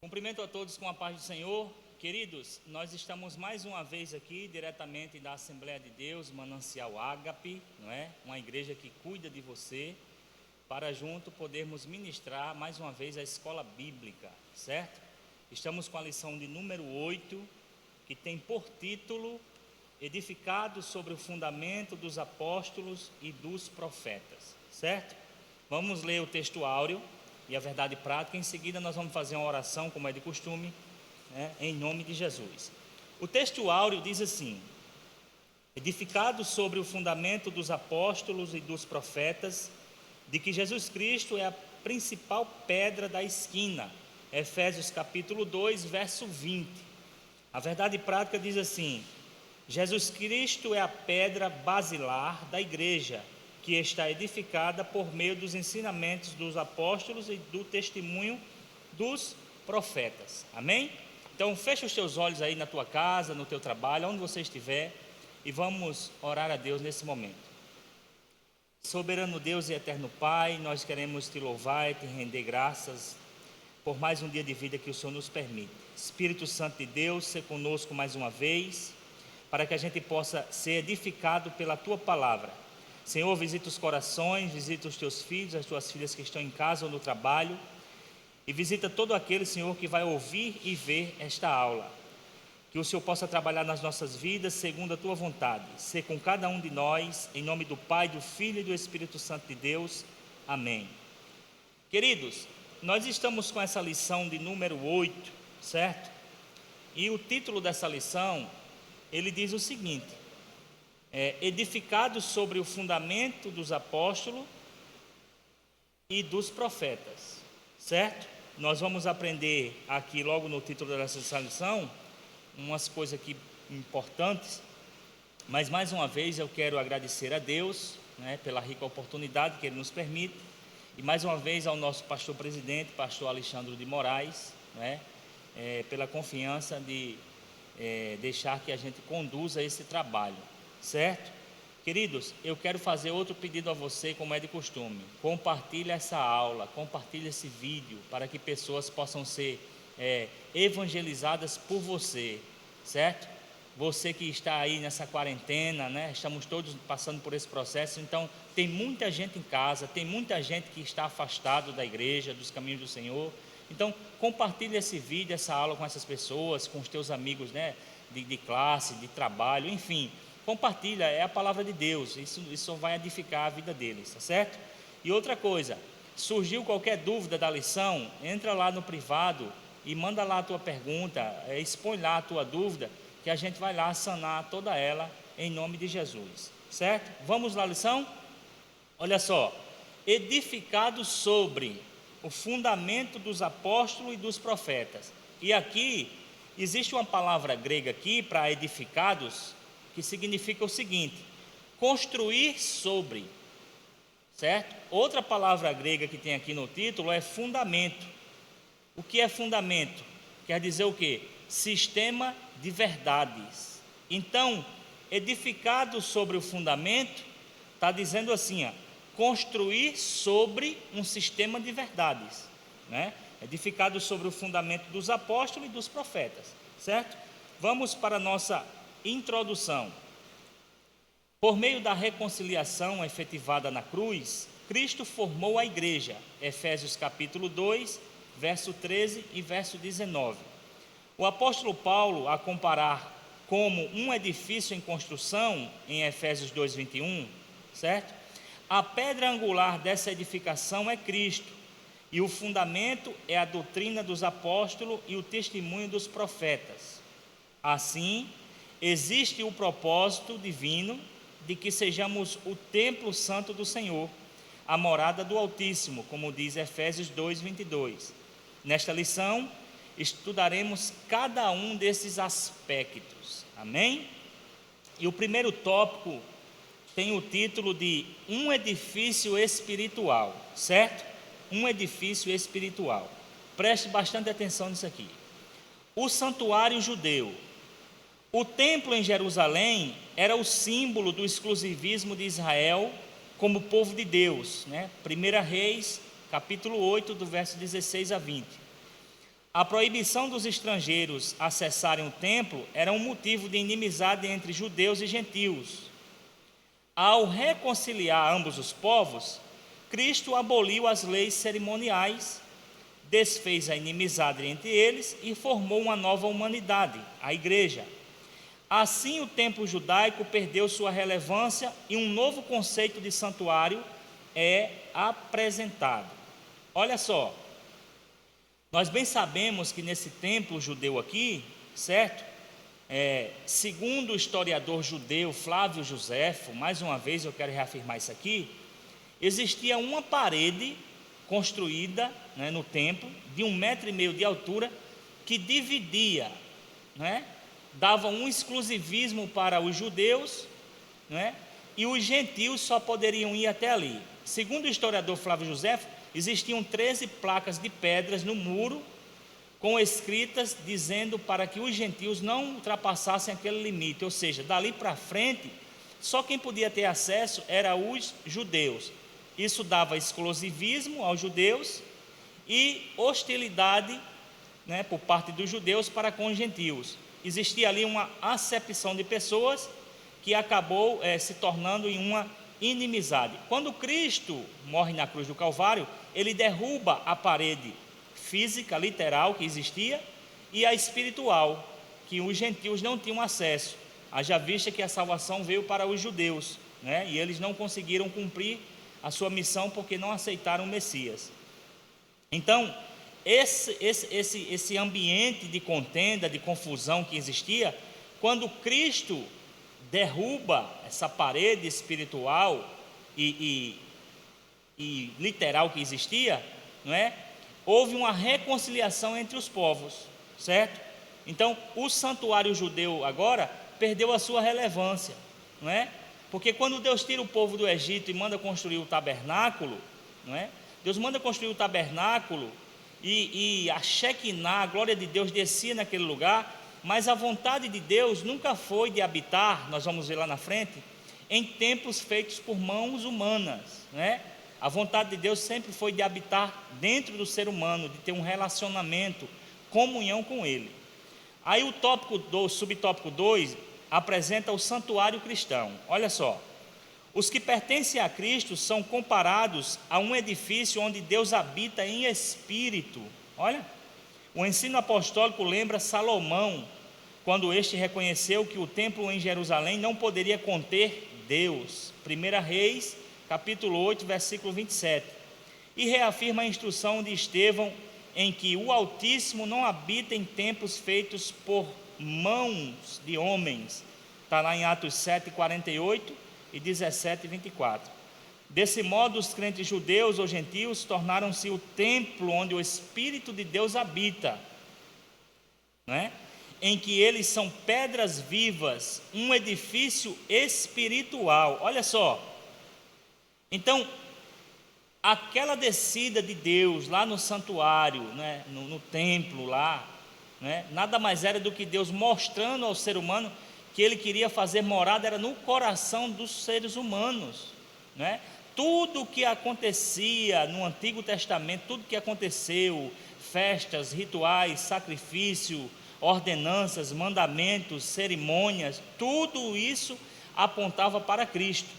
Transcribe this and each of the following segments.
Cumprimento a todos com a paz do Senhor. Queridos, nós estamos mais uma vez aqui, diretamente da Assembleia de Deus, Manancial Ágape, não é? Uma igreja que cuida de você, para junto podermos ministrar mais uma vez a escola bíblica, certo? Estamos com a lição de número 8, que tem por título Edificado sobre o fundamento dos apóstolos e dos profetas, certo? Vamos ler o texto áureo e a verdade prática. Em seguida nós vamos fazer uma oração, como é de costume, né, em nome de Jesus. O texto áureo diz assim: edificado sobre o fundamento dos apóstolos e dos profetas, de que Jesus Cristo é a principal pedra da esquina. Efésios capítulo 2, verso 20. A verdade prática diz assim: Jesus Cristo é a pedra basilar da igreja, que está edificada por meio dos ensinamentos dos apóstolos e do testemunho dos profetas. Amém? Então fecha os teus olhos aí na tua casa, no teu trabalho, onde você estiver, e vamos orar a Deus nesse momento. Soberano Deus e eterno Pai, nós queremos te louvar e te render graças por mais um dia de vida que o Senhor nos permite. Espírito Santo de Deus, seja conosco mais uma vez, para que a gente possa ser edificado pela tua palavra. Senhor, visita os corações, visita os teus filhos, as tuas filhas que estão em casa ou no trabalho, e visita todo aquele, Senhor, que vai ouvir e ver esta aula. Que o Senhor possa trabalhar nas nossas vidas segundo a tua vontade. Ser com cada um de nós, em nome do Pai, do Filho e do Espírito Santo de Deus. Amém. Queridos, nós estamos com essa lição de número 8, certo? E o título dessa lição, ele diz o seguinte: edificado sobre o fundamento dos apóstolos e dos profetas, certo? Nós vamos aprender aqui logo no título dessa lição umas coisas aqui importantes, mas mais uma vez eu quero agradecer a Deus, né, pela rica oportunidade que Ele nos permite, e mais uma vez ao nosso pastor presidente, pastor Alexandre de Moraes, né, pela confiança de deixar que a gente conduza esse trabalho, certo? Queridos, eu quero fazer outro pedido a você, como é de costume: compartilhe essa aula, compartilhe esse vídeo, para que pessoas possam ser evangelizadas por você, certo? Você que está aí nessa quarentena, né? Estamos todos passando por esse processo, então tem muita gente em casa, tem muita gente que está afastado da igreja, dos caminhos do Senhor. Então compartilhe esse vídeo, essa aula com essas pessoas, com os teus amigos, né? de classe, de trabalho, enfim. Compartilha, é a palavra de Deus, isso vai edificar a vida deles, tá certo? E outra coisa, surgiu qualquer dúvida da lição, entra lá no privado e manda lá a tua pergunta, expõe lá a tua dúvida, que a gente vai lá sanar toda ela, em nome de Jesus, certo? Vamos lá, lição? Olha só: edificado sobre o fundamento dos apóstolos e dos profetas. E aqui, existe uma palavra grega aqui, para edificados, que significa o seguinte: construir sobre, certo? Outra palavra grega que tem aqui no título é fundamento. O que é fundamento? Quer dizer o quê? Sistema de verdades. Então, edificado sobre o fundamento, está dizendo assim, construir sobre um sistema de verdades, né? Edificado sobre o fundamento dos apóstolos e dos profetas, certo? Vamos para a nossa introdução. Por meio da reconciliação efetivada na cruz, Cristo formou a igreja. Efésios capítulo 2, verso 13 e verso 19. O apóstolo Paulo, a comparar como um edifício em construção, em Efésios 2, 21, certo? A pedra angular dessa edificação é Cristo, e o fundamento é a doutrina dos apóstolos e o testemunho dos profetas. Assim, existe o propósito divino de que sejamos o templo santo do Senhor, a morada do Altíssimo, como diz Efésios 2, 22. Nesta lição, estudaremos cada um desses aspectos, amém? E o primeiro tópico tem o título de um edifício espiritual, certo? Um edifício espiritual. Preste bastante atenção nisso aqui. O santuário judeu. O templo em Jerusalém era o símbolo do exclusivismo de Israel como povo de Deus, né? 1 Reis, capítulo 8, do verso 16 a 20. A proibição dos estrangeiros acessarem o templo era um motivo de inimizade entre judeus e gentios. Ao reconciliar ambos os povos, Cristo aboliu as leis cerimoniais, desfez a inimizade entre eles e formou uma nova humanidade, a igreja. Assim, o templo judaico perdeu sua relevância e um novo conceito de santuário é apresentado. Olha só, nós bem sabemos que nesse templo judeu aqui, certo? Segundo o historiador judeu Flávio Joséfo, mais uma vez eu quero reafirmar isso aqui, existia uma parede construída, né, no templo, de 1,5 metro de altura, que dividia, né, dava um exclusivismo para os judeus, né, e os gentios só poderiam ir até ali. Segundo o historiador Flávio Joséfo, existiam 13 placas de pedras no muro, com escritas dizendo para que os gentios não ultrapassassem aquele limite, ou seja, dali para frente, só quem podia ter acesso eram os judeus. Isso dava exclusivismo aos judeus e hostilidade, né, por parte dos judeus para com os gentios. Existia ali uma acepção de pessoas que acabou se tornando em uma inimizade. Quando Cristo morre na cruz do Calvário, ele derruba a parede física, literal, que existia, e a espiritual, que os gentios não tinham acesso. Haja vista que a salvação veio para os judeus, né? E eles não conseguiram cumprir a sua missão porque não aceitaram o Messias. Então, esse ambiente de contenda, de confusão que existia, quando Cristo derruba essa parede espiritual e literal que existia, não é? Houve uma reconciliação entre os povos, certo? Então, o santuário judeu agora perdeu a sua relevância, não é? Porque quando Deus tira o povo do Egito e manda construir o tabernáculo, não é? Deus manda construir o tabernáculo e a Shekinah, a glória de Deus descia naquele lugar, mas a vontade de Deus nunca foi de habitar, nós vamos ver lá na frente, em templos feitos por mãos humanas, não é? A vontade de Deus sempre foi de habitar dentro do ser humano, de ter um relacionamento, comunhão com Ele. Aí o subtópico 2 apresenta o santuário cristão. Olha só, os que pertencem a Cristo são comparados a um edifício onde Deus habita em espírito. Olha, o ensino apostólico lembra Salomão, quando este reconheceu que o templo em Jerusalém não poderia conter Deus. 1 Reis, capítulo 8, versículo 27. E reafirma a instrução de Estevão, em que o Altíssimo não habita em templos feitos por mãos de homens. Está lá em Atos 7, 48 e 17, 24. Desse modo, os crentes judeus ou gentios tornaram-se o templo onde o Espírito de Deus habita, não é? Em que eles são pedras vivas, um edifício espiritual. Olha só, então, aquela descida de Deus lá no santuário, né, no templo lá, né, nada mais era do que Deus mostrando ao ser humano que Ele queria fazer morada, era no coração dos seres humanos, né? Tudo o que acontecia no Antigo Testamento, tudo que aconteceu, festas, rituais, sacrifício, ordenanças, mandamentos, cerimônias, tudo isso apontava para Cristo.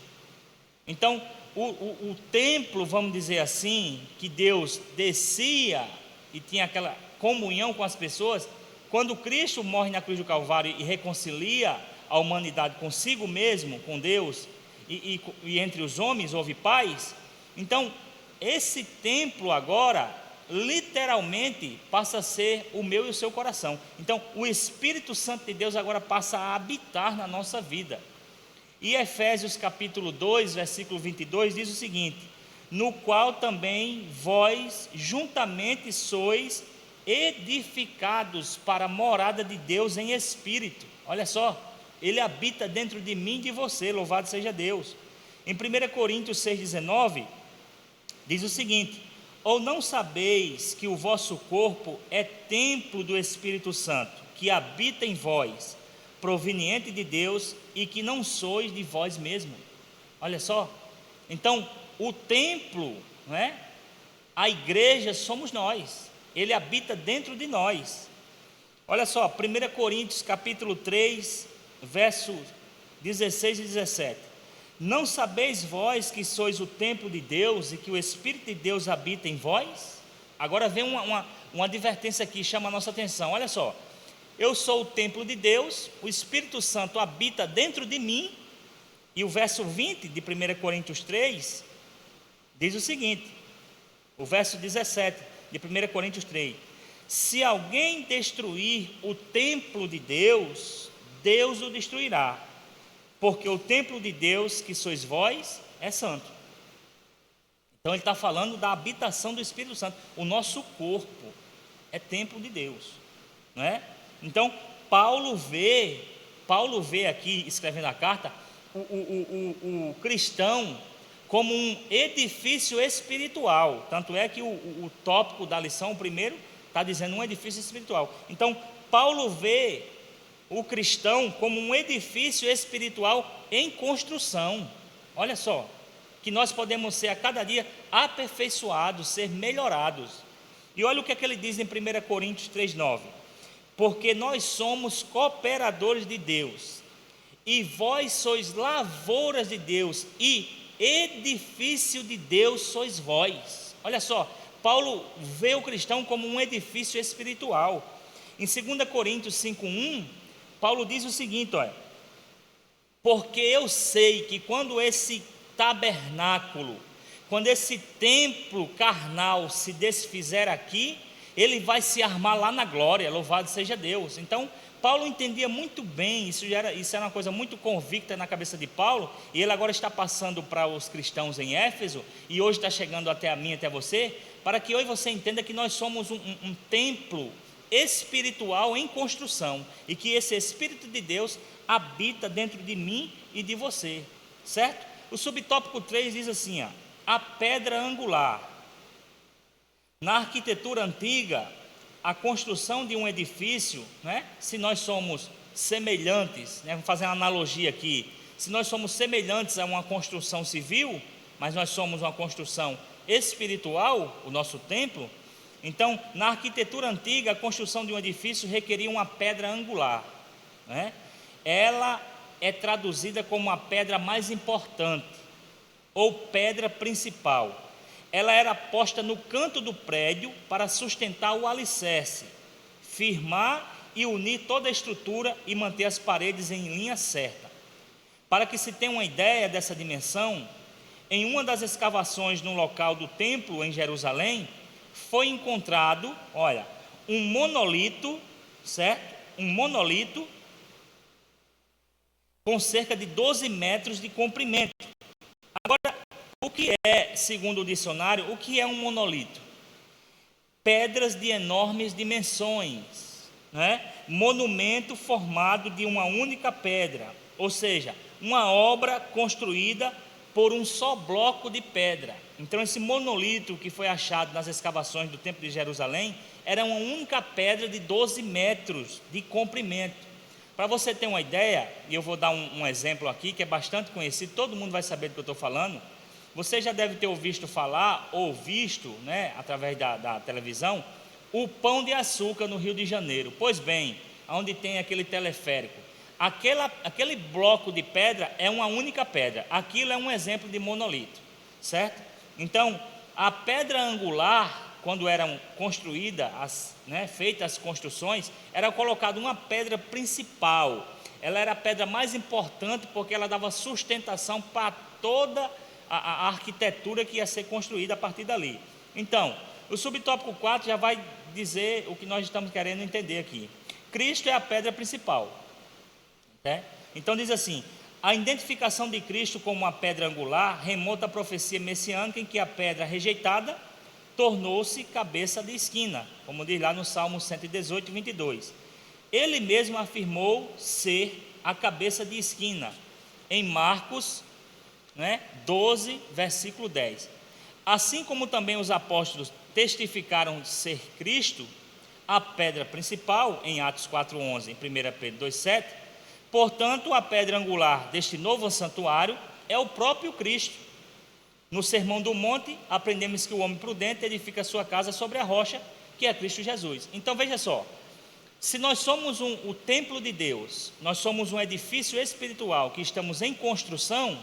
Então, o templo, vamos dizer assim, que Deus descia e tinha aquela comunhão com as pessoas, quando Cristo morre na cruz do Calvário e reconcilia a humanidade consigo mesmo, com Deus, e entre os homens houve paz, então esse templo agora, literalmente, passa a ser o meu e o seu coração. Então, o Espírito Santo de Deus agora passa a habitar na nossa vida. E Efésios capítulo 2, versículo 22 diz o seguinte: no qual também vós juntamente sois edificados para a morada de Deus em espírito. Olha só, Ele habita dentro de mim e de você, louvado seja Deus. Em 1 Coríntios 6,19 diz o seguinte: ou não sabeis que o vosso corpo é templo do Espírito Santo, que habita em vós, proveniente de Deus, e que não sois de vós mesmos? Olha só, então o templo, não é? A igreja somos nós. ele habita dentro de nós. Olha só, 1 Coríntios capítulo 3, versos 16 e 17. Não sabeis vós que sois o templo de Deus e que o Espírito de Deus habita em vós? Agora vem uma advertência aqui, chama a nossa atenção. Olha só, eu sou o templo de Deus, o Espírito Santo habita dentro de mim. E o verso 20 de 1 Coríntios 3 diz o seguinte, o verso 17 de 1 Coríntios 3: se alguém destruir o templo de Deus, Deus o destruirá, porque o templo de Deus, que sois vós, é santo. Então ele está falando da habitação do Espírito Santo. O nosso corpo é templo de Deus, não é? Então Paulo vê aqui, escrevendo a carta, o cristão como um edifício espiritual. Tanto é que o tópico da lição, o primeiro, está dizendo um edifício espiritual. Então Paulo vê o cristão como um edifício espiritual em construção. Olha só, que nós podemos ser a cada dia aperfeiçoados, ser melhorados. E olha o que é que ele diz em 1 Coríntios 3,9: porque nós somos cooperadores de Deus, e vós sois lavouras de Deus, e edifício de Deus sois vós. Olha só, Paulo vê o cristão como um edifício espiritual. Em 2 Coríntios 5,1, Paulo diz o seguinte, olha: porque eu sei que quando esse tabernáculo, quando esse templo carnal se desfizer aqui, ele vai se armar lá na glória, louvado seja Deus. Então Paulo entendia muito bem, isso era uma coisa muito convicta na cabeça de Paulo, e ele agora está passando para os cristãos em Éfeso, e hoje está chegando até a mim, até você, para que hoje você entenda que nós somos um templo espiritual em construção, e que esse Espírito de Deus habita dentro de mim e de você, certo? O subtópico 3 diz assim, ó, a pedra angular. Na arquitetura antiga, a construção de um edifício, né, se nós somos semelhantes, né, vamos fazer uma analogia aqui, se nós somos semelhantes a uma construção civil, mas nós somos uma construção espiritual, o nosso templo, então na arquitetura antiga a construção de um edifício requeria uma pedra angular, né? Ela é traduzida como a pedra mais importante, ou pedra principal. Ela era posta no canto do prédio para sustentar o alicerce, firmar e unir toda a estrutura e manter as paredes em linha certa. Para que se tenha uma ideia dessa dimensão, em uma das escavações no local do templo em Jerusalém, foi encontrado, olha, um monolito, certo? Um monolito com cerca de 12 metros de comprimento. Agora, o que é, segundo o dicionário, o que é um monolito? Pedras de enormes dimensões, né? Monumento formado de uma única pedra, ou seja, uma obra construída por um só bloco de pedra. Então esse monolito que foi achado nas escavações do templo de Jerusalém era uma única pedra de 12 metros de comprimento. Para você ter uma ideia, e eu vou dar um exemplo aqui que é bastante conhecido, todo mundo vai saber do que eu estou falando. Você já deve ter ouvido falar, ou visto, né, através da televisão, o Pão de Açúcar no Rio de Janeiro. Pois bem, onde tem aquele teleférico, aquele bloco de pedra é uma única pedra. Aquilo é um exemplo de monolito, certo? Então, a pedra angular, quando eram construídas, feitas as construções, era colocada uma pedra principal. Ela era a pedra mais importante porque ela dava sustentação para toda a arquitetura que ia ser construída a partir dali. Então, o subtópico 4 já vai dizer o que nós estamos querendo entender aqui. Cristo é a pedra principal, né? Então diz assim: a identificação de Cristo como uma pedra angular remonta à profecia messiânica em que a pedra rejeitada tornou-se cabeça de esquina, como diz lá no Salmo 118, 22. Ele mesmo afirmou ser a cabeça de esquina, em Marcos 12, versículo 10. Assim como também os apóstolos testificaram ser Cristo a pedra principal, em Atos 4:11, em 1 Pedro 2:7, portanto, a pedra angular deste novo santuário é o próprio Cristo. No Sermão do Monte, aprendemos que o homem prudente edifica sua casa sobre a rocha, que é Cristo Jesus. Então veja só, se nós somos o templo de Deus, nós somos um edifício espiritual que estamos em construção,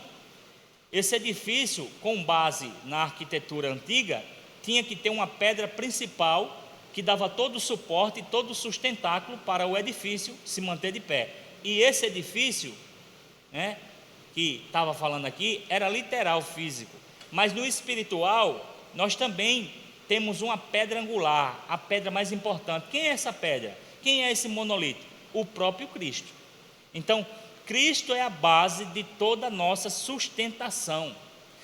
esse edifício, com base na arquitetura antiga, tinha que ter uma pedra principal que dava todo o suporte e todo o sustentáculo para o edifício se manter de pé. E esse edifício, né, que estava falando aqui, era literal, físico. Mas no espiritual, nós também temos uma pedra angular, a pedra mais importante. Quem é essa pedra? Quem é esse monolito? O próprio Cristo. Então, Cristo é a base de toda a nossa sustentação.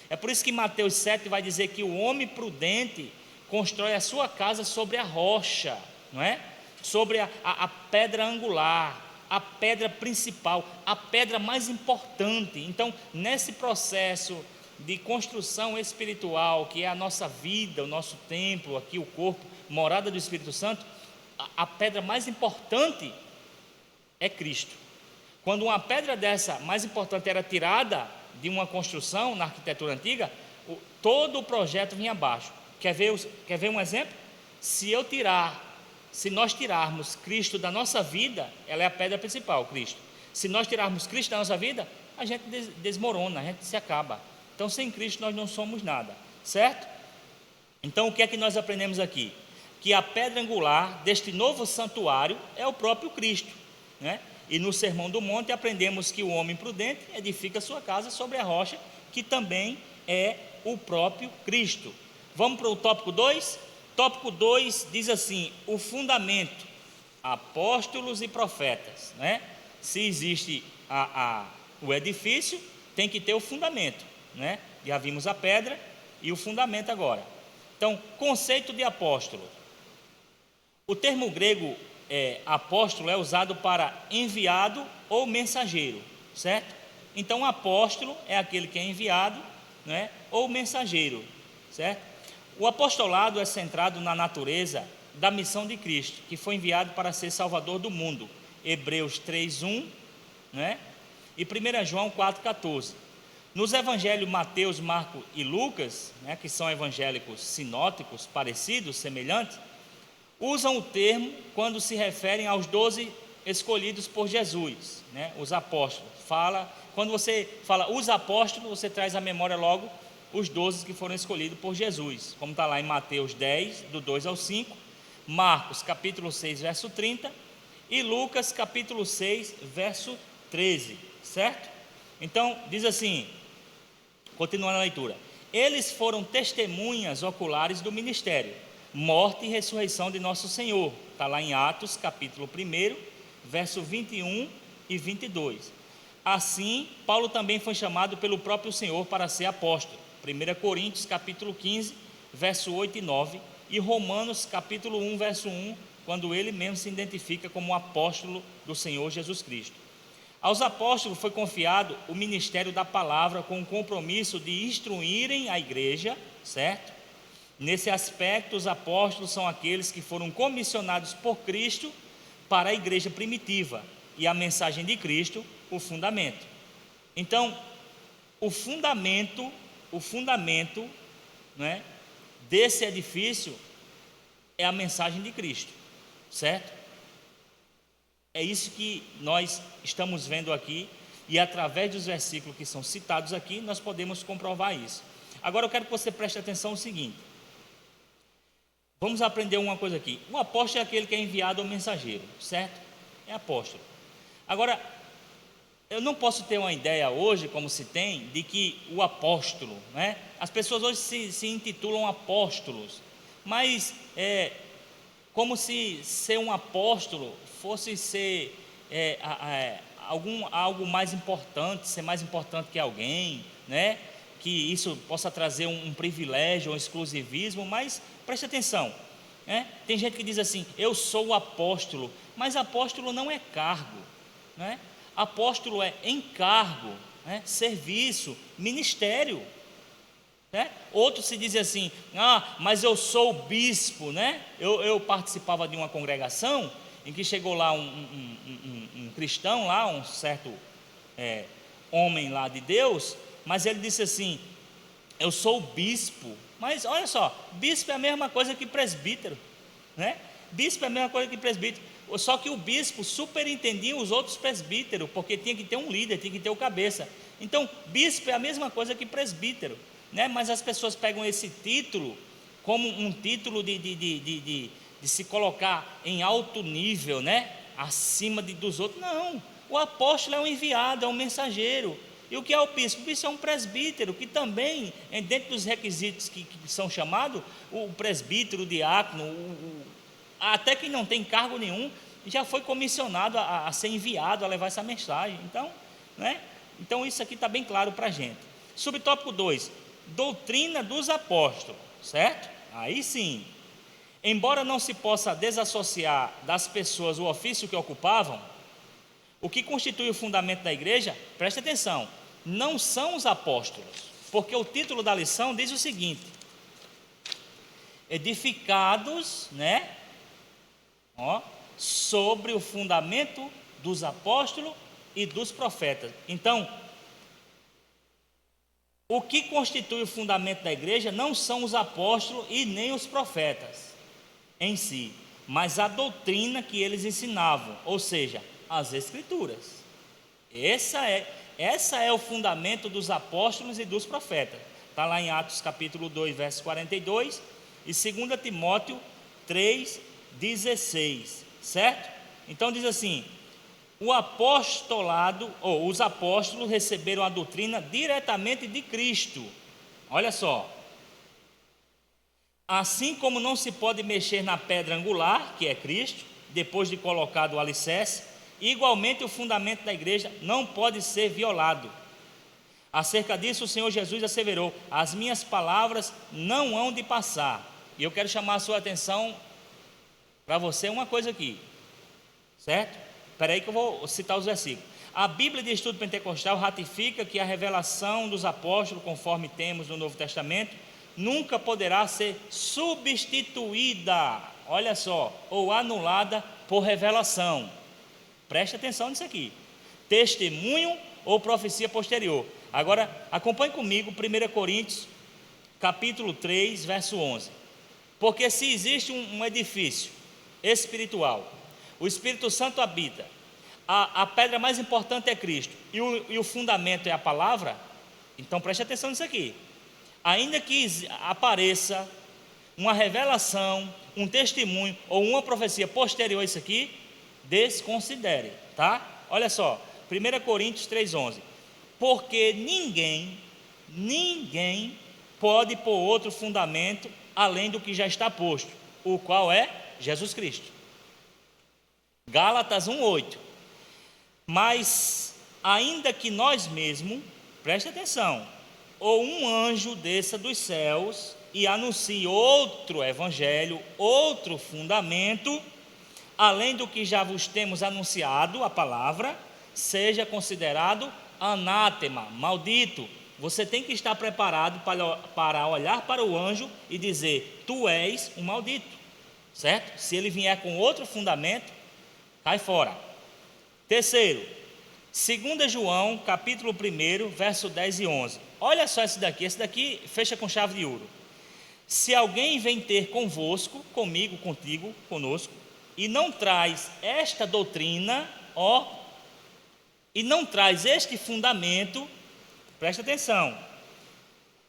É por isso que Mateus 7 vai dizer que o homem prudente constrói a sua casa sobre a rocha, não é? Sobre a pedra angular, a pedra principal, a pedra mais importante. Então, nesse processo de construção espiritual, que é a nossa vida, o nosso templo, aqui o corpo, morada do Espírito Santo, a pedra mais importante é Cristo. Quando uma pedra dessa mais importante era tirada de uma construção na arquitetura antiga, todo o projeto vinha abaixo. Quer ver um exemplo? Se nós tirarmos Cristo da nossa vida, ela é a pedra principal, Cristo. Se nós tirarmos Cristo da nossa vida, a gente desmorona, a gente se acaba. Então, sem Cristo nós não somos nada, certo? Então, o que é que nós aprendemos aqui? Que a pedra angular deste novo santuário é o próprio Cristo, né? E no Sermão do Monte aprendemos que o homem prudente edifica sua casa sobre a rocha, que também é o próprio Cristo. Vamos para o tópico 2? Tópico 2 diz assim: o fundamento, apóstolos e profetas, né? Se existe o edifício, tem que ter o fundamento, né? Já vimos a pedra e o fundamento agora. Então, conceito de apóstolo. O termo grego apóstolo é usado para enviado ou mensageiro, certo? Então, apóstolo é aquele que é enviado, né? Ou mensageiro, certo? O apostolado é centrado na natureza da missão de Cristo, que foi enviado para ser salvador do mundo. Hebreus 3:1, né? E 1 João 4:14. Nos evangelhos Mateus, Marcos e Lucas, né, que são evangélicos sinóticos, parecidos, semelhantes, usam o termo quando se referem aos 12 escolhidos por Jesus, né, os apóstolos. Quando você fala os apóstolos, você traz à memória logo os 12 que foram escolhidos por Jesus, como está lá em Mateus 10, do 2 ao 5, Marcos capítulo 6, verso 30, e Lucas capítulo 6, verso 13, certo? Então, diz assim, continuando a leitura: eles foram testemunhas oculares do ministério, morte e ressurreição de nosso Senhor. Está lá em Atos, capítulo 1, verso 21 e 22. Assim, Paulo também foi chamado pelo próprio Senhor para ser apóstolo. 1 Coríntios, capítulo 15, verso 8 e 9. E Romanos, capítulo 1, verso 1, quando ele mesmo se identifica como apóstolo do Senhor Jesus Cristo. Aos apóstolos foi confiado o ministério da palavra com o compromisso de instruírem a igreja, certo? Nesse aspecto, os apóstolos são aqueles que foram comissionados por Cristo para a igreja primitiva, e a mensagem de Cristo, o fundamento. Então, o fundamento, né, desse edifício é a mensagem de Cristo, certo? É isso que nós estamos vendo aqui, e através dos versículos que são citados aqui, nós podemos comprovar isso. Agora eu quero que você preste atenção no seguinte: vamos aprender uma coisa aqui. O apóstolo é aquele que é enviado ao mensageiro, certo? É apóstolo. Agora, eu não posso ter uma ideia hoje, como se tem, de que o apóstolo, né? As pessoas hoje se intitulam apóstolos, mas como se ser um apóstolo fosse ser algo mais importante, ser mais importante que alguém, né? Que isso possa trazer um privilégio, um exclusivismo, mas preste atenção, né? Tem gente que diz assim: eu sou o apóstolo, mas apóstolo não é cargo, né? Apóstolo é encargo, né? Serviço, ministério, né? Outros se dizem assim: mas eu sou bispo, né? Eu participava de uma congregação em que chegou lá um cristão lá, um certo homem lá de Deus, mas ele disse assim: eu sou bispo. Mas olha só, bispo é a mesma coisa que presbítero, né? Bispo é a mesma coisa que presbítero, só que o bispo superintendia os outros presbíteros, porque tinha que ter um líder, tinha que ter o cabeça. Então, bispo é a mesma coisa que presbítero, né? Mas as pessoas pegam esse título como um título de se colocar em alto nível, né? Acima dos outros. Não, o apóstolo é um enviado, é um mensageiro. E o que é o bispo? O bispo é um presbítero, que também, dentro dos requisitos que são chamados, o presbítero, o diácono, até quem não tem cargo nenhum, já foi comissionado a ser enviado, a levar essa mensagem. Então, né? Então isso aqui está bem claro para a gente. Subtópico 2, doutrina dos apóstolos, certo? Aí sim, embora não se possa desassociar das pessoas o ofício que ocupavam, o que constitui o fundamento da igreja, preste atenção, não são os apóstolos, porque o título da lição diz o seguinte: edificados, né? Sobre o fundamento dos apóstolos e dos profetas. Então, o que constitui o fundamento da igreja não são os apóstolos e nem os profetas em si, mas a doutrina que eles ensinavam, ou seja, as escrituras. Essa é o fundamento dos apóstolos e dos profetas. Está lá em Atos capítulo 2, verso 42, e 2 Timóteo 3,16, certo? Então diz assim: o apostolado, ou os apóstolos receberam a doutrina diretamente de Cristo. Olha só. Assim como não se pode mexer na pedra angular, que é Cristo, depois de colocado o alicerce, igualmente o fundamento da igreja não pode ser violado. Acerca disso o Senhor Jesus asseverou: as minhas palavras não hão de passar. E eu quero chamar a sua atenção para você uma coisa aqui, certo? Espera aí que eu vou citar os versículos. A Bíblia de Estudo Pentecostal ratifica que a revelação dos apóstolos, conforme temos no Novo Testamento, nunca poderá ser substituída, olha só, ou anulada por revelação. Preste atenção nisso aqui: testemunho ou profecia posterior. Agora, acompanhe comigo 1 Coríntios, capítulo 3, verso 11. Porque se existe um edifício espiritual, o Espírito Santo habita, a pedra mais importante é Cristo, e o fundamento é a palavra, então preste atenção nisso aqui. Ainda que apareça uma revelação, um testemunho ou uma profecia posterior a isso aqui, desconsidere, tá? Olha só, 1 Coríntios 3,11. Porque ninguém pode pôr outro fundamento além do que já está posto, o qual é Jesus Cristo. Gálatas 1,8. Mas ainda que nós mesmos, preste atenção, ou um anjo desça dos céus e anuncie outro evangelho, outro fundamento, além do que já vos temos anunciado, a palavra, seja considerado anátema, maldito. Você tem que estar preparado para olhar para o anjo e dizer: tu és um maldito, certo? Se ele vier com outro fundamento, cai fora. Terceiro, 2 João, capítulo 1, verso 10 e 11. Olha só esse daqui fecha com chave de ouro. Se alguém vem ter convosco, comigo, contigo, conosco, e não traz esta doutrina, e não traz este fundamento, presta atenção,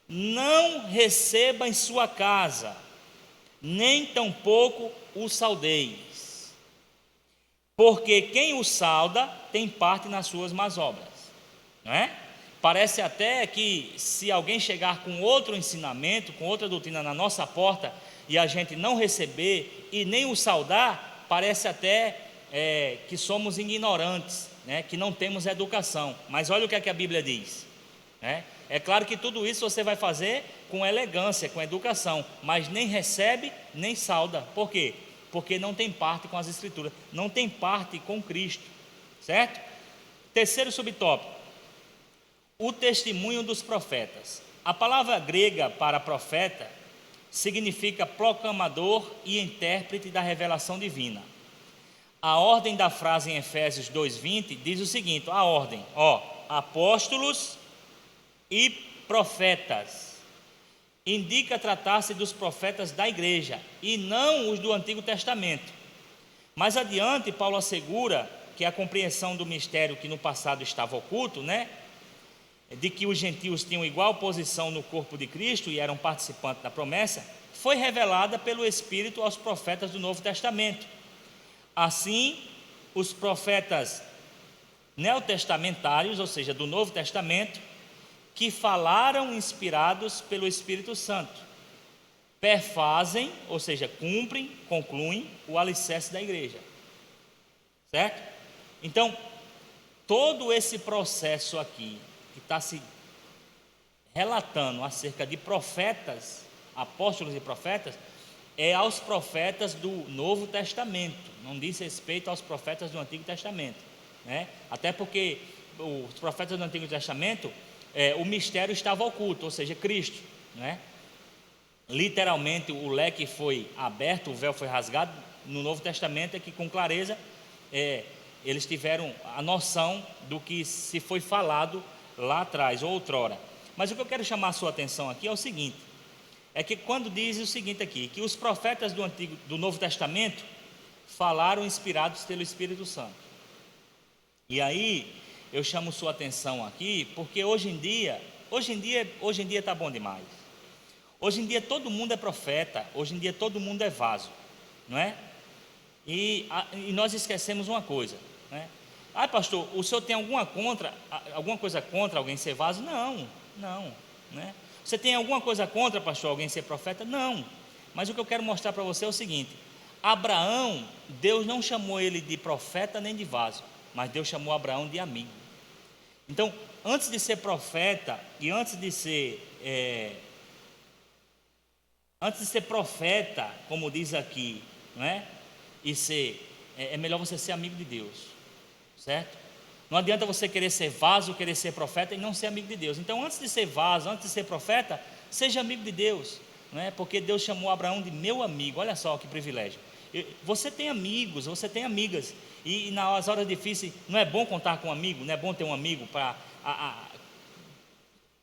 não receba em sua casa, nem tampouco o saudeis, porque quem o sauda tem parte nas suas más obras, não é? Parece até que se alguém chegar com outro ensinamento, com outra doutrina na nossa porta, e a gente não receber e nem o saudar, parece até que somos ignorantes, né? Que não temos educação. Mas olha o que é que a Bíblia diz, né? É claro que tudo isso você vai fazer com elegância, com educação, mas nem recebe, nem sauda. Por quê? Porque não tem parte com as Escrituras, não tem parte com Cristo, certo? Terceiro subtópico: o testemunho dos profetas. A palavra grega para profeta significa proclamador e intérprete da revelação divina. A ordem da frase em Efésios 2,20 diz o seguinte: a ordem, apóstolos e profetas. indica tratar-se dos profetas da igreja e não os do Antigo Testamento. Mais adiante, Paulo assegura que a compreensão do mistério que no passado estava oculto, de que os gentios tinham igual posição no corpo de Cristo e eram participantes da promessa, foi revelada pelo Espírito aos profetas do Novo Testamento. Assim, os profetas neotestamentários, ou seja, do Novo Testamento, que falaram inspirados pelo Espírito Santo, perfazem, ou seja, cumprem, concluem o alicerce da igreja, certo? Então, todo esse processo aqui, que está se relatando acerca de profetas, apóstolos e profetas, é aos profetas do Novo Testamento, não diz respeito aos profetas do Antigo Testamento, até porque os profetas do Antigo Testamento, o mistério estava oculto, ou seja, Cristo, literalmente o leque foi aberto, o véu foi rasgado. No Novo Testamento é que com clareza eles tiveram a noção do que se foi falado lá atrás, ou outrora. Mas o que eu quero chamar a sua atenção aqui é o seguinte, é que quando diz o seguinte aqui, que os profetas do Novo Testamento falaram inspirados pelo Espírito Santo. E aí eu chamo sua atenção aqui, porque hoje em dia está bom demais. Hoje em dia todo mundo é profeta, hoje em dia todo mundo é vaso, não é? E nós esquecemos uma coisa, pastor, o senhor tem alguma coisa contra alguém ser vaso? Não, Você tem alguma coisa contra, pastor, alguém ser profeta? Não, mas o que eu quero mostrar para você é o seguinte: Abraão, Deus não chamou ele de profeta nem de vaso, mas Deus chamou Abraão de amigo. Então, antes de ser profeta e antes de ser profeta, como diz aqui, é melhor você ser amigo de Deus, certo? Não adianta você querer ser vaso, querer ser profeta e não ser amigo de Deus. Então, antes de ser vaso, antes de ser profeta, seja amigo de Deus, porque Deus chamou Abraão de meu amigo. Olha só que privilégio. Você tem amigos, você tem amigas, e nas horas difíceis não é bom contar com um amigo, não é bom ter um amigo para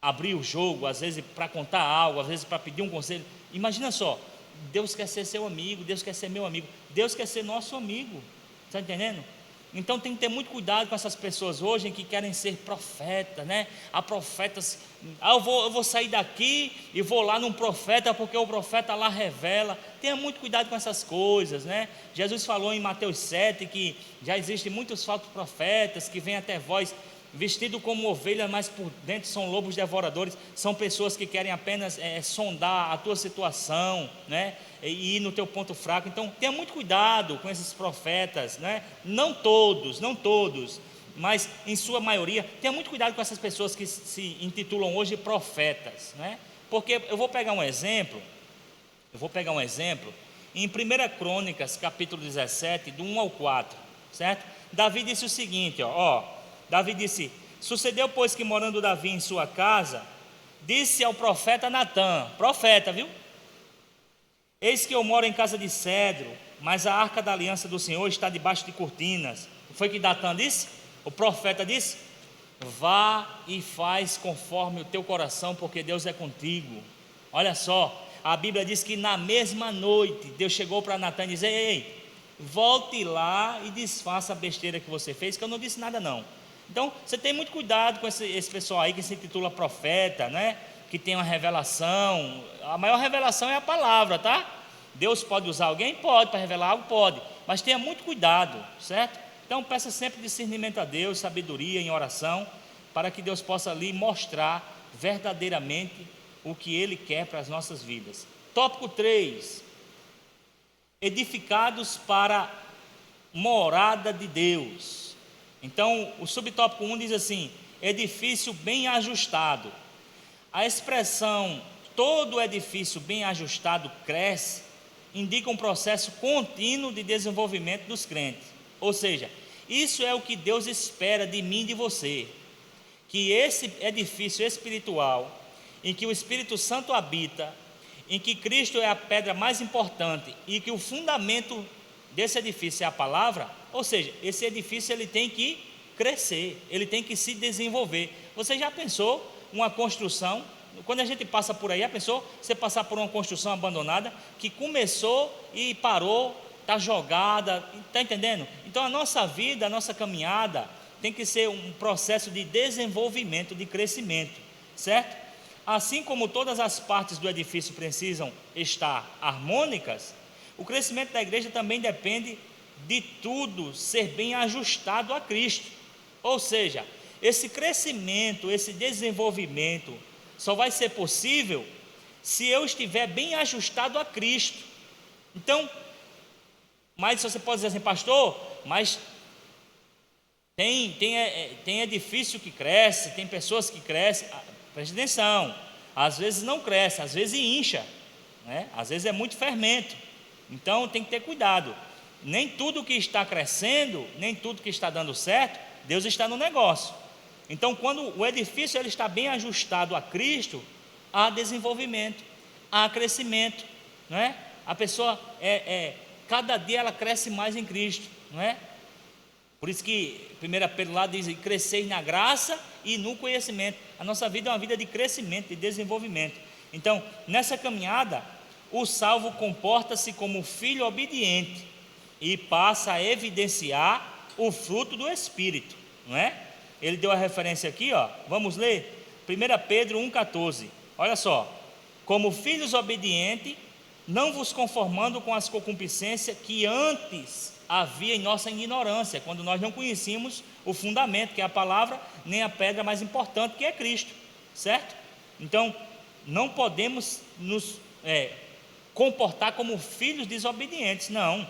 abrir o jogo, às vezes para contar algo, às vezes para pedir um conselho. Imagina só, Deus quer ser seu amigo, Deus quer ser meu amigo, Deus quer ser nosso amigo, está entendendo? Então tem que ter muito cuidado com essas pessoas hoje que querem ser profeta, Há profetas, eu vou sair daqui e vou lá num profeta, porque o profeta lá revela. Tenha muito cuidado com essas coisas, Jesus falou em Mateus 7 que já existem muitos falsos profetas que vêm até vós vestido como ovelha, mas por dentro são lobos devoradores. São pessoas que querem apenas sondar a tua situação, e ir no teu ponto fraco. Então tenha muito cuidado com esses profetas, não todos, mas em sua maioria. Tenha muito cuidado com essas pessoas que se intitulam hoje profetas, porque eu vou pegar um exemplo em 1 Crônicas capítulo 17, do 1 ao 4, certo? Davi disse o seguinte, Davi disse: sucedeu, pois, que morando Davi em sua casa, disse ao profeta Natã, profeta, viu? Eis que eu moro em casa de cedro, mas a arca da aliança do Senhor está debaixo de cortinas. Foi que Natã disse? O profeta disse: vá e faz conforme o teu coração, porque Deus é contigo. Olha só, a Bíblia diz que na mesma noite Deus chegou para Natã e disse: ei, volte lá e desfaça a besteira que você fez, que eu não disse nada não. Então, você tem muito cuidado com esse pessoal aí que se intitula profeta, que tem uma revelação. A maior revelação é a palavra, tá? Deus pode usar alguém? Pode, para revelar algo? Pode, mas tenha muito cuidado, certo? Então, peça sempre discernimento a Deus, sabedoria em oração, para que Deus possa lhe mostrar verdadeiramente o que Ele quer para as nossas vidas. Tópico 3: edificados para morada de Deus. Então, o subtópico 1 diz assim: edifício bem ajustado. A expressão todo edifício bem ajustado cresce indica um processo contínuo de desenvolvimento dos crentes. Ou seja, isso é o que Deus espera de mim e de você, que esse edifício espiritual, em que o Espírito Santo habita, em que Cristo é a pedra mais importante e que o fundamento desse edifício é a palavra, ou seja, esse edifício ele tem que crescer, ele tem que se desenvolver. Você já pensou uma construção Quando a gente passa por aí, a pessoa, você passar por uma construção abandonada, que começou e parou, está jogada, está entendendo? Então a nossa vida, a nossa caminhada, tem que ser um processo de desenvolvimento, de crescimento, certo? Assim como todas as partes do edifício precisam estar harmônicas, o crescimento da igreja também depende de tudo ser bem ajustado a Cristo. Ou seja, esse crescimento, esse desenvolvimento só vai ser possível se eu estiver bem ajustado a Cristo. Então, mas você pode dizer assim, pastor, mas tem edifício que cresce, tem pessoas que crescem. Preste atenção, às vezes não cresce, às vezes incha, né? Às vezes é muito fermento. Então tem que ter cuidado. Nem tudo que está crescendo, nem tudo que está dando certo, Deus está no negócio. Então, quando o edifício ele está bem ajustado a Cristo, há desenvolvimento, há crescimento, não é? A pessoa cada dia ela cresce mais em Cristo, não é? Por isso que 1 Pedro lá diz: cresceis na graça e no conhecimento. A nossa vida é uma vida de crescimento, de desenvolvimento. Então, nessa caminhada, o salvo comporta-se como filho obediente e passa a evidenciar o fruto do Espírito, não é? Ele deu a referência aqui, ó. Vamos ler? 1 Pedro 1,14. Olha só: como filhos obedientes, não vos conformando com as concupiscências que antes havia em nossa ignorância, quando nós não conhecíamos o fundamento, que é a palavra, nem a pedra mais importante, que é Cristo, certo? Então, não podemos nos comportar como filhos desobedientes, não.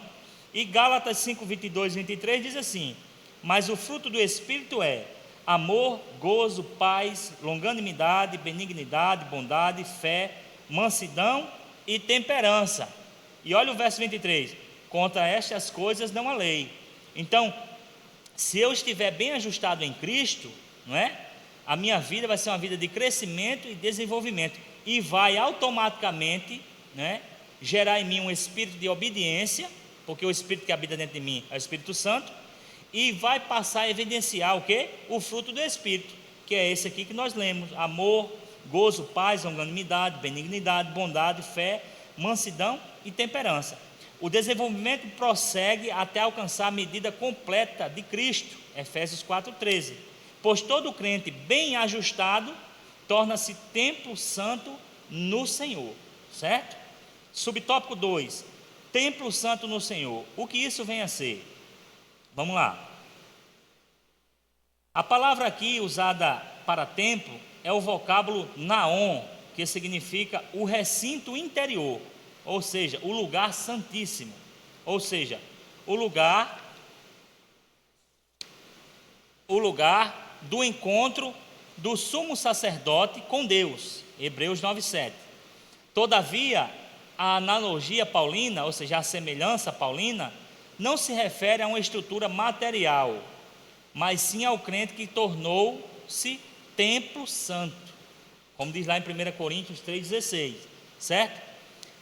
E Gálatas 5, 22 e 23 diz assim: mas o fruto do Espírito é amor, gozo, paz, longanimidade, benignidade, bondade, fé, mansidão e temperança. E olha o verso 23: contra estas coisas não há lei. Então, se eu estiver bem ajustado em Cristo, não é? A minha vida vai ser uma vida de crescimento e desenvolvimento, e vai automaticamente, né, gerar em mim um espírito de obediência, porque o Espírito que habita dentro de mim é o Espírito Santo, e vai passar a evidenciar o quê? O fruto do Espírito, que é esse aqui que nós lemos: amor, gozo, paz, longanimidade, benignidade, bondade, fé, mansidão e temperança. O desenvolvimento prossegue até alcançar a medida completa de Cristo, Efésios 4,13. Pois todo crente bem ajustado torna-se templo santo no Senhor, certo? Subtópico 2, templo santo no Senhor. O que isso vem a ser? Vamos lá. A palavra aqui usada para templo é o vocábulo naon, que significa o recinto interior, ou seja, o lugar santíssimo, ou seja, o lugar do encontro do sumo sacerdote com Deus, Hebreus 9,7. Todavia, a analogia paulina, ou seja, a semelhança paulina, não se refere a uma estrutura material, mas sim ao crente que tornou-se templo santo, como diz lá em 1 Coríntios 3,16, certo?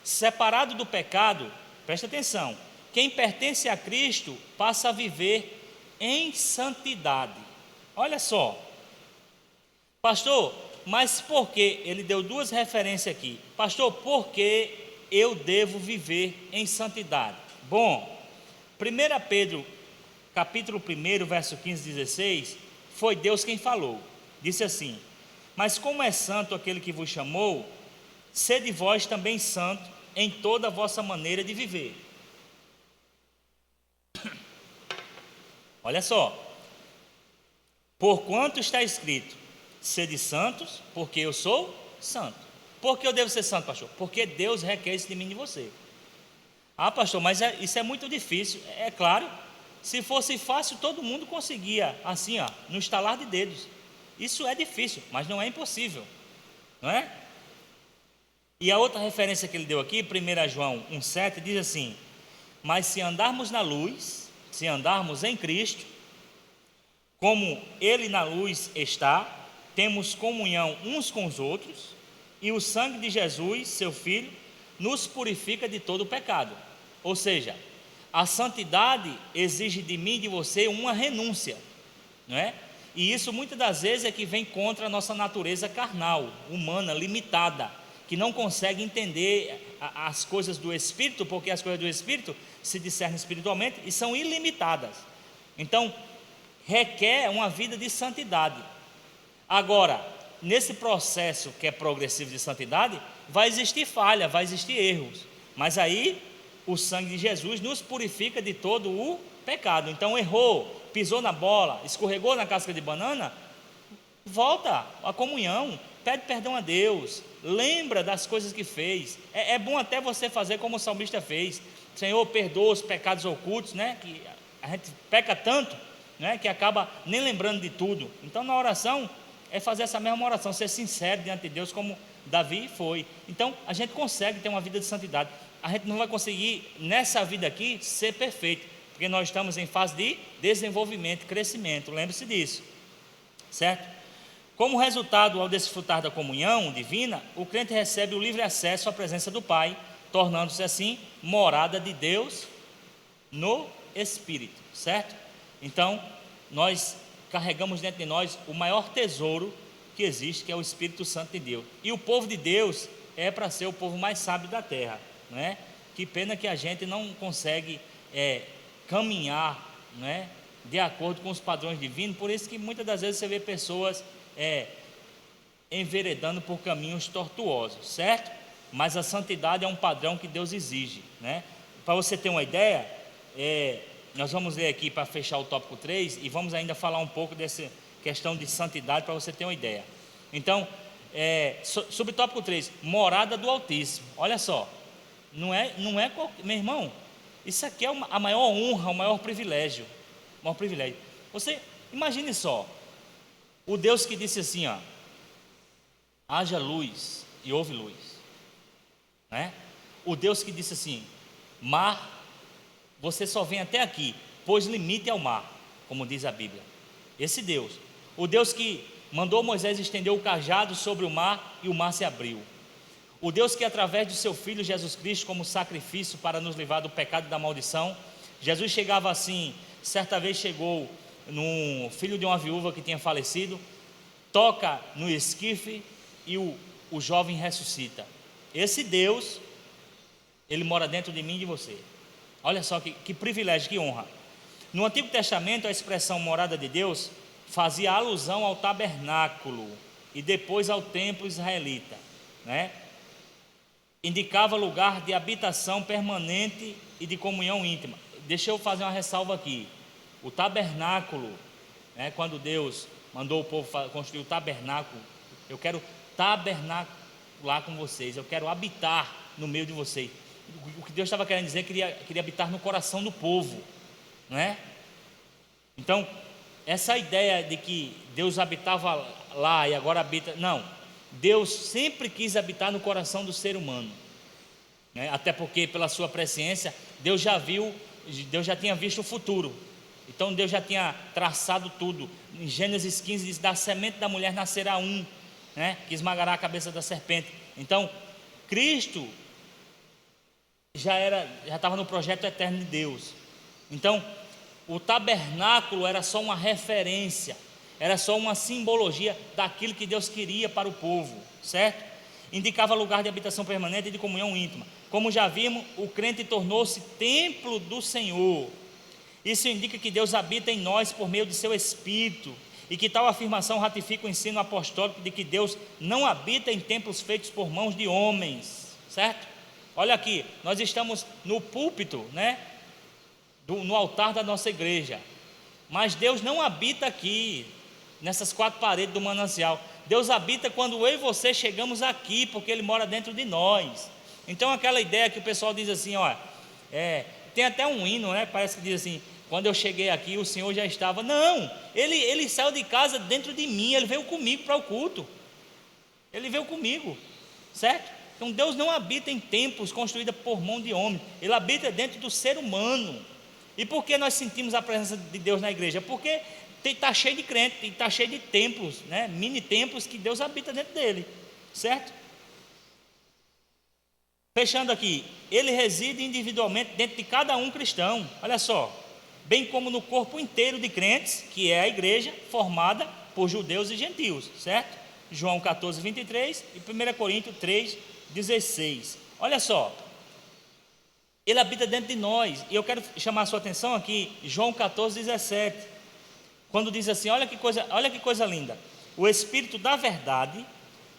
Separado do pecado, presta atenção, quem pertence a Cristo passa a viver em santidade. Olha só, pastor, mas por que? Ele deu duas referências aqui. Pastor, por que eu devo viver em santidade? Bom, 1 Pedro, capítulo 1, verso 15 e 16, foi Deus quem falou. Disse assim: mas como é santo aquele que vos chamou, sede vós também santo em toda a vossa maneira de viver. Olha só: porquanto está escrito, sede santos, porque eu sou santo. Por que eu devo ser santo, pastor? Porque Deus requer isso de mim e de você. Ah, pastor, mas isso é muito difícil. É claro, se fosse fácil, todo mundo conseguia, assim, ó, no estalar de dedos. Isso é difícil, mas não é impossível, não é? E a outra referência que ele deu aqui, 1 João 1,7, diz assim: mas se andarmos na luz, se andarmos em Cristo, como Ele na luz está, temos comunhão uns com os outros, e o sangue de Jesus, seu Filho, nos purifica de todo o pecado. Ou seja, a santidade exige de mim e de você uma renúncia, não é? E isso muitas das vezes é que vem contra a nossa natureza carnal, humana, limitada, que não consegue entender as coisas do Espírito, porque as coisas do Espírito se discernem espiritualmente e são ilimitadas. Então, requer uma vida de santidade. Agora, nesse processo que é progressivo de santidade, vai existir falha, vai existir erros, mas aí o sangue de Jesus nos purifica de todo o pecado. Então, errou, pisou na bola, escorregou na casca de banana, volta à comunhão, pede perdão a Deus, lembra das coisas que fez. É bom até você fazer como o salmista fez: Senhor, perdoa os pecados ocultos, né? Que a gente peca tanto, né? Que acaba nem lembrando de tudo. Então, na oração, é fazer essa mesma oração, ser sincero diante de Deus, como Davi foi. Então, a gente consegue ter uma vida de santidade. A gente não vai conseguir, nessa vida aqui, ser perfeito, porque nós estamos em fase de desenvolvimento, crescimento, lembre-se disso, certo? Como resultado, ao desfrutar da comunhão divina, o crente recebe o livre acesso à presença do Pai, tornando-se assim morada de Deus no Espírito, certo? Então, nós carregamos dentro de nós o maior tesouro que existe, que é o Espírito Santo de Deus. E o povo de Deus é para ser o povo mais sábio da terra, né? Que pena que a gente não consegue caminhar, né, de acordo com os padrões divinos. Por isso que muitas das vezes você vê pessoas enveredando por caminhos tortuosos, certo? Mas a santidade é um padrão que Deus exige, né? Para você ter uma ideia, nós vamos ler aqui para fechar o tópico 3 e vamos ainda falar um pouco dessa questão de santidade, para você ter uma ideia. Então, subtópico 3, morada do Altíssimo. Olha só, não é meu irmão, isso aqui é a maior honra, o maior privilégio. Você imagine só, o Deus que disse assim, ó: haja luz e houve luz, né? O Deus que disse assim: mar, você só vem até aqui, pois limite ao mar, como diz a Bíblia. Esse Deus, o Deus que mandou Moisés estender o cajado sobre o mar e o mar se abriu. O Deus que, através de seu Filho Jesus Cristo, como sacrifício para nos livrar do pecado e da maldição, Jesus chegava assim, certa vez chegou num filho de uma viúva que tinha falecido, toca no esquife e o jovem ressuscita. Esse Deus, ele mora dentro de mim e de você. Olha só que privilégio, que honra. No Antigo Testamento, a expressão morada de Deus fazia alusão ao tabernáculo e depois ao templo israelita, né? Indicava lugar de habitação permanente e de comunhão íntima. Deixa eu fazer uma ressalva aqui. O tabernáculo, né, quando Deus mandou o povo construir o tabernáculo, eu quero tabernacular com vocês, eu quero habitar no meio de vocês. O que Deus estava querendo dizer, queria habitar no coração do povo, né? Então, essa ideia de que Deus habitava lá e agora habita, não, Deus sempre quis habitar no coração do ser humano, né? Até porque, pela sua presciência, Deus já tinha visto o futuro. Então Deus já tinha traçado tudo. Em Gênesis 15 diz: da semente da mulher nascerá um, né, que esmagará a cabeça da serpente. Então Cristo já estava no projeto eterno de Deus. Então o tabernáculo era só uma referência, era só uma simbologia daquilo que Deus queria para o povo, certo? Indicava lugar de habitação permanente e de comunhão íntima. Como já vimos, o crente tornou-se templo do Senhor. Isso indica que Deus habita em nós por meio de seu Espírito, e que tal afirmação ratifica o ensino apostólico de que Deus não habita em templos feitos por mãos de homens, certo? Olha aqui, nós estamos no púlpito, né, no altar da nossa igreja, mas Deus não habita aqui, nessas quatro paredes do manancial. Deus habita quando eu e você chegamos aqui, porque Ele mora dentro de nós. Então aquela ideia que o pessoal diz assim, ó, tem até um hino, né, parece que diz assim: quando eu cheguei aqui, o Senhor já estava. Não, ele saiu de casa dentro de mim, Ele veio comigo para o culto, Ele veio comigo, certo? Então Deus não habita em templos construídos por mão de homem, Ele habita dentro do ser humano. E por que nós sentimos a presença de Deus na igreja? Porque está cheio de crentes, está cheio de templos, né, mini templos que Deus habita dentro dele, certo? Fechando aqui, Ele reside individualmente dentro de cada um cristão. Olha só, bem como no corpo inteiro de crentes, que é a igreja formada por judeus e gentios, certo? João 14, 23 e 1 Coríntios 3, 16. Olha só, ele habita dentro de nós, e eu quero chamar a sua atenção aqui, João 14, 17, quando diz assim, olha que coisa linda: o Espírito da verdade,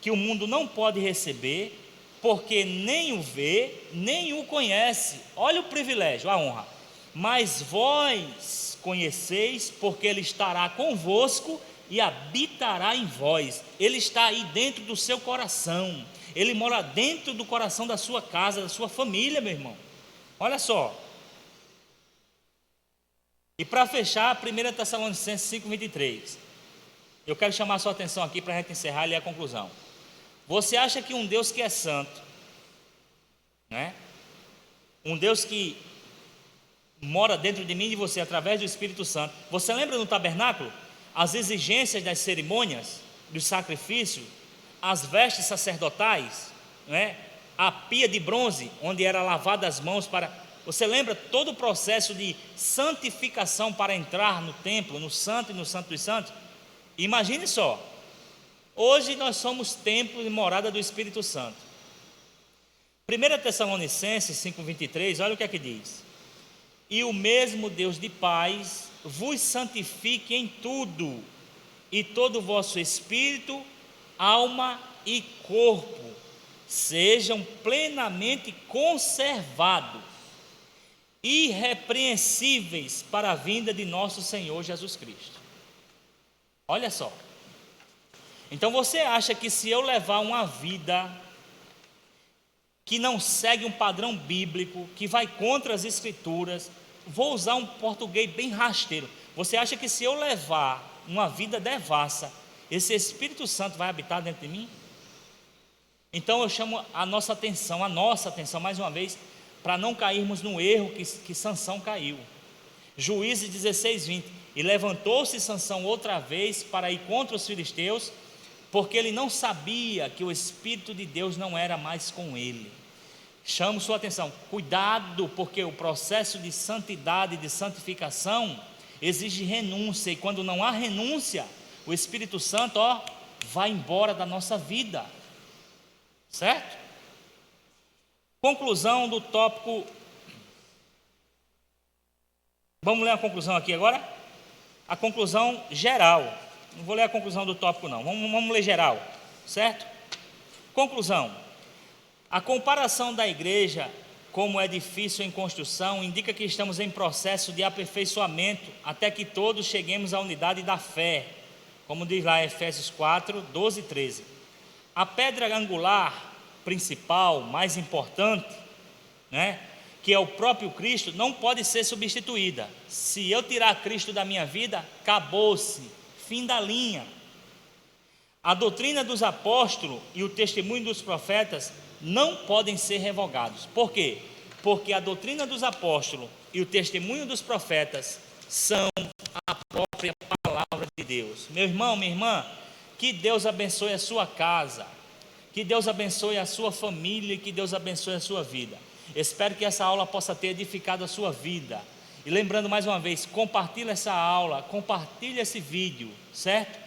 que o mundo não pode receber, porque nem o vê, nem o conhece. Olha o privilégio, a honra. Mas vós conheceis, porque ele estará convosco e habitará em vós. Ele está aí dentro do seu coração, ele mora dentro do coração da sua casa, da sua família, meu irmão. Olha só. E para fechar, 1 Tessalonicenses 5:23, eu quero chamar a sua atenção aqui para a gente encerrar e ler a conclusão. Você acha que um Deus que é santo, né? Um Deus que mora dentro de mim e de você através do Espírito Santo. Você lembra no tabernáculo? As exigências das cerimônias, do sacrifício, as vestes sacerdotais, né? A pia de bronze, onde era lavada as mãos para... Você lembra todo o processo de santificação para entrar no templo, no santo e no santo dos santos? Imagine só, hoje nós somos templo e morada do Espírito Santo. 1 Tessalonicenses 5:23, olha o que é que diz: e o mesmo Deus de paz vos santifique em tudo, e todo o vosso espírito, alma e corpo sejam plenamente conservados, irrepreensíveis para a vinda de nosso Senhor Jesus Cristo. Olha só. Então você acha que se eu levar uma vida que não segue um padrão bíblico, que vai contra as escrituras, vou usar um português bem rasteiro, você acha que se eu levar uma vida devassa, esse Espírito Santo vai habitar dentro de mim? Então eu chamo a nossa atenção mais uma vez, para não cairmos no erro que Sansão caiu. Juízes 16:20, e levantou-se Sansão outra vez para ir contra os filisteus, porque ele não sabia que o Espírito de Deus não era mais com ele. Chamo sua atenção, cuidado, porque o processo de santidade, de santificação, exige renúncia, e quando não há renúncia, o Espírito Santo, vai embora da nossa vida, certo? Conclusão do tópico. Vamos ler a conclusão aqui agora? A conclusão geral. Não vou ler a conclusão do tópico não, vamos ler geral, certo? Conclusão: a comparação da igreja como edifício em construção indica que estamos em processo de aperfeiçoamento até que todos cheguemos à unidade da fé, como diz lá em Efésios 4, 12 e 13. A pedra angular principal, mais importante, né, que é o próprio Cristo, não pode ser substituída. Se eu tirar Cristo da minha vida, acabou-se, fim da linha. A doutrina dos apóstolos e o testemunho dos profetas não podem ser revogados. Por quê? Porque a doutrina dos apóstolos e o testemunho dos profetas são a própria palavra de Deus. Meu irmão, minha irmã, que Deus abençoe a sua casa, que Deus abençoe a sua família e que Deus abençoe a sua vida. Espero que essa aula possa ter edificado a sua vida. E lembrando mais uma vez, compartilha essa aula, compartilha esse vídeo, certo?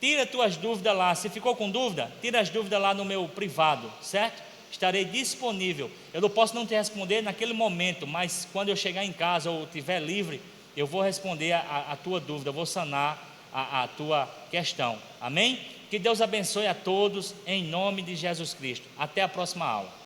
Tira tuas dúvidas lá. Se ficou com dúvida, tira as dúvidas lá no meu privado, certo? Estarei disponível. Eu não posso não te responder naquele momento, mas quando eu chegar em casa ou estiver livre, eu vou responder a tua dúvida, eu vou sanar a tua questão. Amém? Que Deus abençoe a todos em nome de Jesus Cristo. Até a próxima aula.